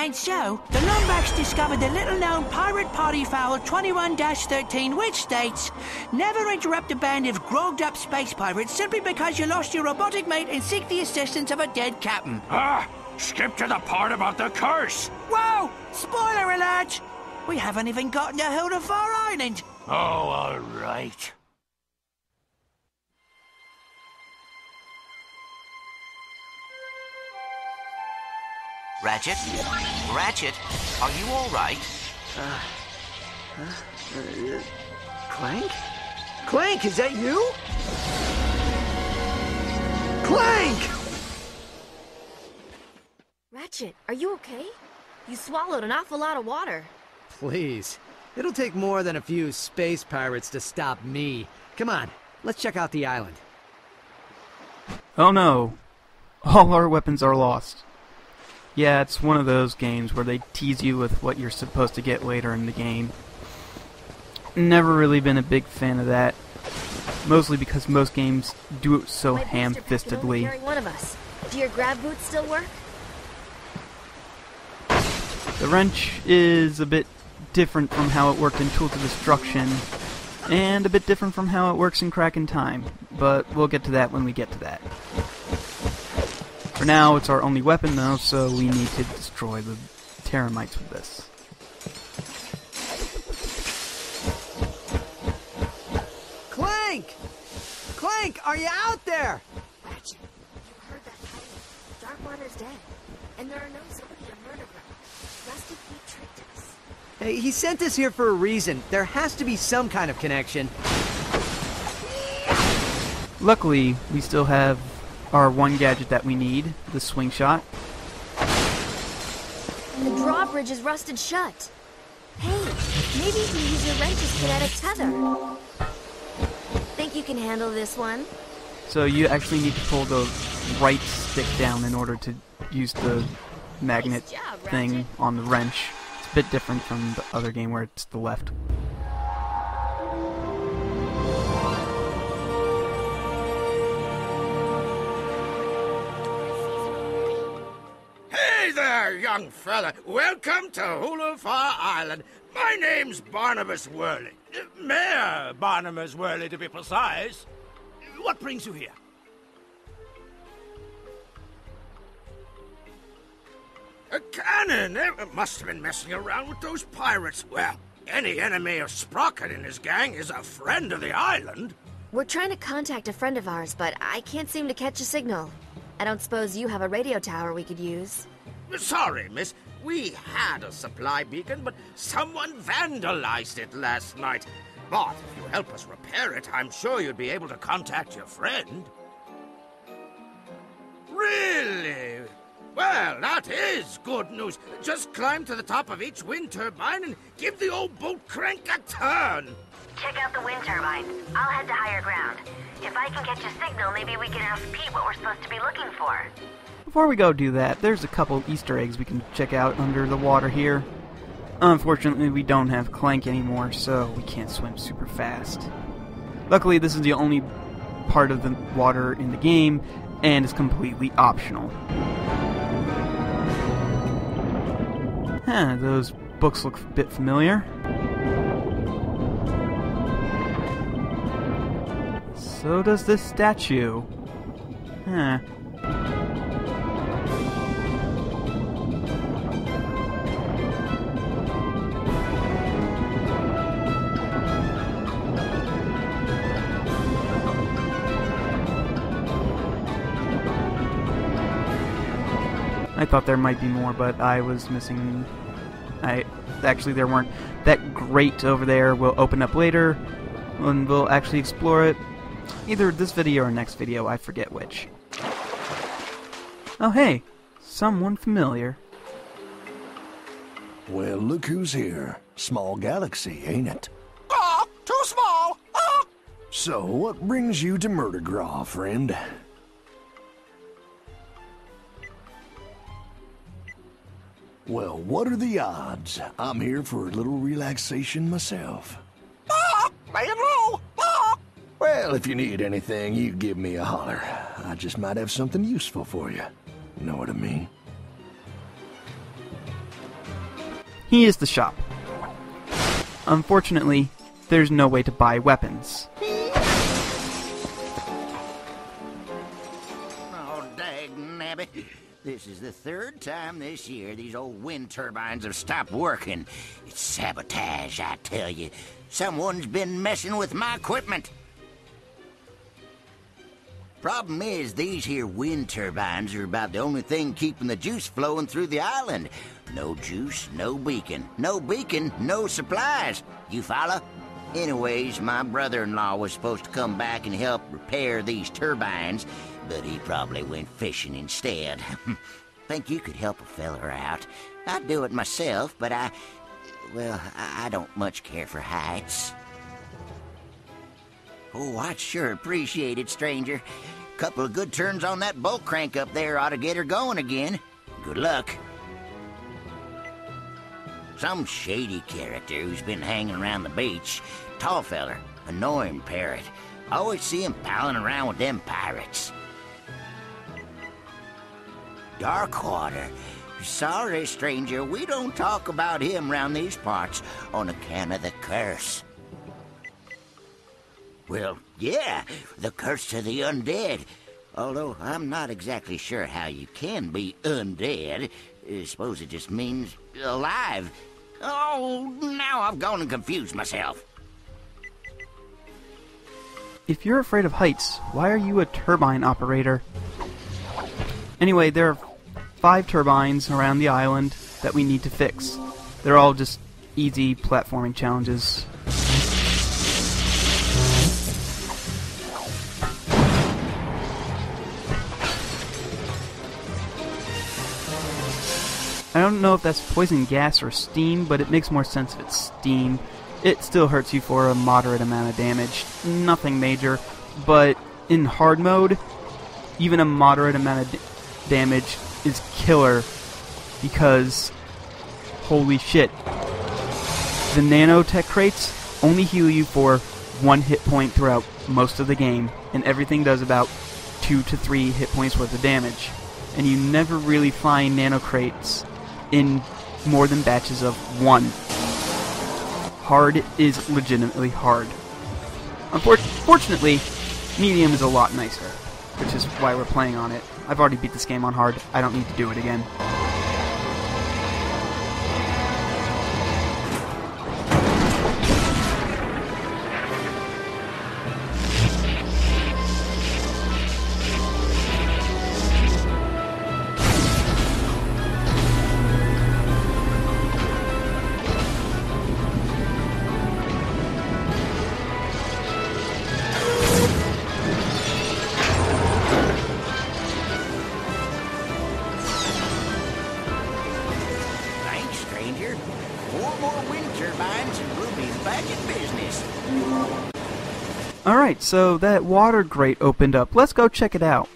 And so, the Lombax discovered the little-known pirate party foul 21-13, which states, never interrupt a band of grogged-up space pirates simply because you lost your robotic mate and seek the assistance of a dead captain. Ah! Skip to the part about the curse! Whoa! Spoiler alert! We haven't even gotten to Hoolefar Island. Oh, all right. Ratchet? Ratchet, are you all right? Clank? Clank, is that you? Clank! Ratchet, are you okay? You swallowed an awful lot of water. Please. It'll take more than a few space pirates to stop me. Come on, let's check out the island. Oh no. All our weapons are lost. Yeah, it's one of those games where they tease you with what you're supposed to get later in the game. Never really been a big fan of that. Mostly because most games do it so ham-fistedly. Carry one of us. Do your grab boots still work? The wrench is a bit different from how it worked in Tools of Destruction, and a bit different from how it works in Crack in Time, but we'll get to that when we get to that. For now, it's our only weapon though, so we need to destroy the termites with this. Clank! Clank, are you out there? Ratchet, you heard that title. Darkwater's dead, and there are no zombie or murder ground. Rusty Pete tricked us. Hey, he sent us here for a reason. There has to be some kind of connection. Luckily, we still have our one gadget that we need, the swing shot. And the drawbridge is rusted shut. Hey, maybe you can use your wrench's kinetic tether. Think you can handle this one? So you actually need to pull the right stick down in order to use the magnet Nice job, thing Ratchet. on the wrench. It's a bit different from the other game where it's the left. Hey there, young fella. Welcome to Hoolefar Island. My name's Barnabas Worley. Mayor Barnabas Worley, to be precise. What brings you here? A cannon! Must have been messing around with those pirates. Well, any enemy of Sprocket and his gang is a friend of the island. We're trying to contact a friend of ours, but I can't seem to catch a signal. I don't suppose you have a radio tower we could use. Sorry, miss. We had a supply beacon, but someone vandalized it last night. But if you help us repair it, I'm sure you'd be able to contact your friend. Really? Well, that is good news. Just climb to the top of each wind turbine and give the old boat crank a turn. Check out the wind turbine. I'll head to higher ground. If I can catch a signal, maybe we can ask Pete what we're supposed to be looking for. Before we go do that, there's a couple Easter eggs we can check out under the water here. Unfortunately, we don't have Clank anymore, so we can't swim super fast. Luckily, this is the only part of the water in the game, and is completely optional. Huh, those books look a bit familiar. So does this statue. Huh. I thought there might be more, but I was missing... Actually, there weren't that great over there. We'll open up later, and we'll actually explore it. Either this video or next video, I forget which. Oh hey, someone familiar. Well, look who's here. Small galaxy, ain't it? Ah, too small! Ah! So, what brings you to Murdergraw, friend? Well, what are the odds? I'm here for a little relaxation myself. Ah! Lay it low! Ah! Well, if you need anything, you give me a holler. I just might have something useful for you. Know what I mean? He is the shop. Unfortunately, there's no way to buy weapons. Oh, dang-nabbit. This is the third time this year these old wind turbines have stopped working. It's sabotage, I tell you. Someone's been messing with my equipment. Problem is, these here wind turbines are about the only thing keeping the juice flowing through the island. No juice, no beacon. No beacon, no supplies. You follow? Anyways, my brother-in-law was supposed to come back and help repair these turbines, but he probably went fishing instead. Think you could help a feller out? I'd do it myself, but I don't much care for heights. Oh, I'd sure appreciate it, stranger. Couple of good turns on that bolt crank up there ought to get her going again. Good luck. Some shady character who's been hanging around the beach. Tall feller, annoying parrot. Always see him palling around with them pirates. Darkwater. Sorry, stranger, we don't talk about him round these parts on account of the curse. Well, yeah, the curse of the undead. Although I'm not exactly sure how you can be undead. I suppose it just means alive. Oh, now I've gone and confused myself. If you're afraid of heights, why are you a turbine operator? Anyway, there are 5 turbines around the island that we need to fix. They're all just easy platforming challenges. I don't know if that's poison gas or steam, but it makes more sense if it's steam. It still hurts you for a moderate amount of damage. Nothing major, but in hard mode, even a moderate amount of damage is killer because, holy shit, the nanotech crates only heal you for 1 hit point throughout most of the game, and everything does about 2 to 3 hit points worth of damage. And you never really find nano crates in more than batches of 1. Hard is legitimately hard. Unfortunately, medium is a lot nicer, which is why we're playing on it. I've already beat this game on hard. I don't need to do it again. Alright, so that water grate opened up. Let's go check it out.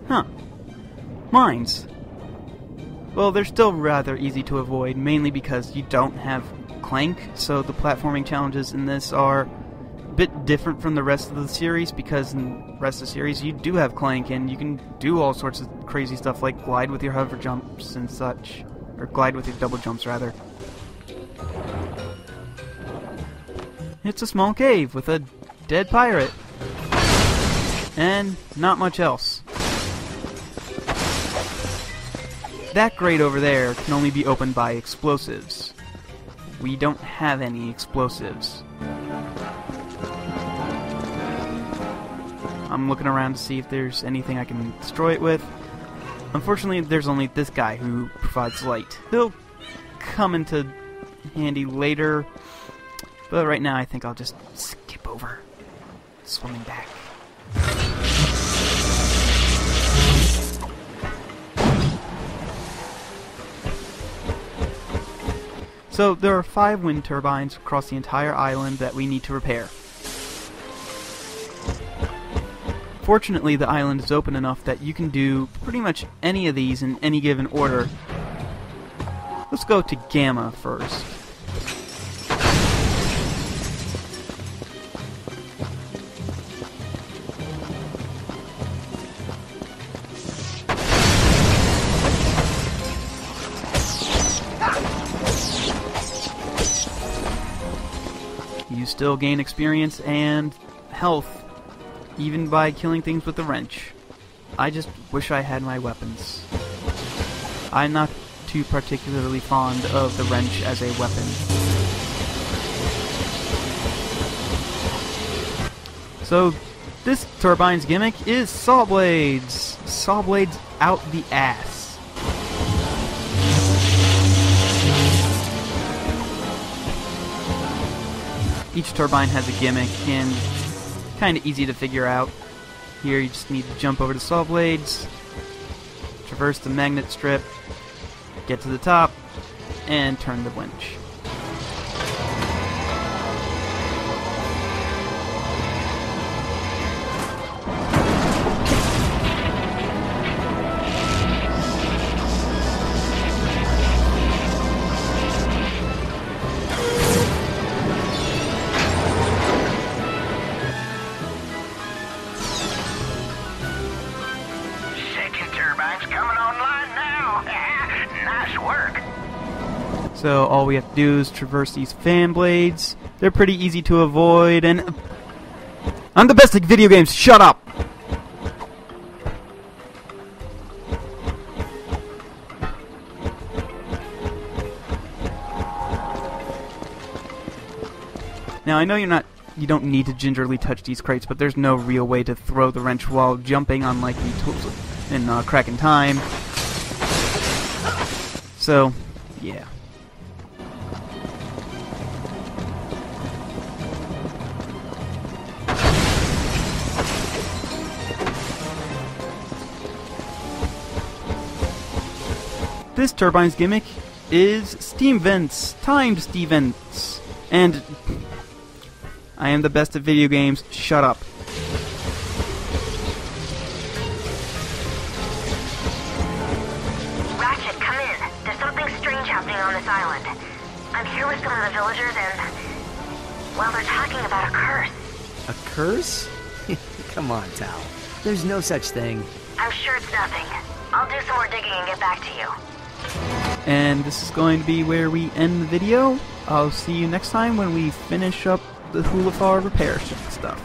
Huh. Mines. Well, they're still rather easy to avoid, mainly because you don't have Clank, so the platforming challenges in this are a bit different from the rest of the series, because in the rest of the series you do have Clank, and you can do all sorts of crazy stuff like glide with your hover jumps and such. Or glide with your double jumps, rather. It's a small cave with a dead pirate. And not much else. That grate over there can only be opened by explosives. We don't have any explosives. I'm looking around to see if there's anything I can destroy it with. Unfortunately, there's only this guy who provides light. He'll come into handy later, but right now I think I'll just skip over swimming back. So there are 5 wind turbines across the entire island that we need to repair. Fortunately, the island is open enough that you can do pretty much any of these in any given order. Let's go to Gamma first. You still gain experience and health, even by killing things with the wrench. I just wish I had my weapons. I'm not too particularly fond of the wrench as a weapon. So, this turbine's gimmick is saw blades. Saw blades out the ass. Each turbine has a gimmick and kind of easy to figure out. Here you just need to jump over to saw blades, traverse the magnet strip, get to the top, and turn the winch. So all we have to do is traverse these fan blades. They're pretty easy to avoid, and I'm the best at video games. Shut up! Now I know you don't need to gingerly touch these crates, but there's no real way to throw the wrench while jumping unlike the tools in Crack in Time. So, yeah. This turbine's gimmick is steam vents, timed steam vents, and I am the best at video games. Shut up. Ratchet, come in. There's something strange happening on this island. I'm here with some of the villagers and, well, they're talking about a curse. A curse? Come on, Tal. There's no such thing. I'm sure it's nothing. I'll do some more digging and get back to you. And this is going to be where we end the video. I'll see you next time when we finish up the Hoolefar repair stuff.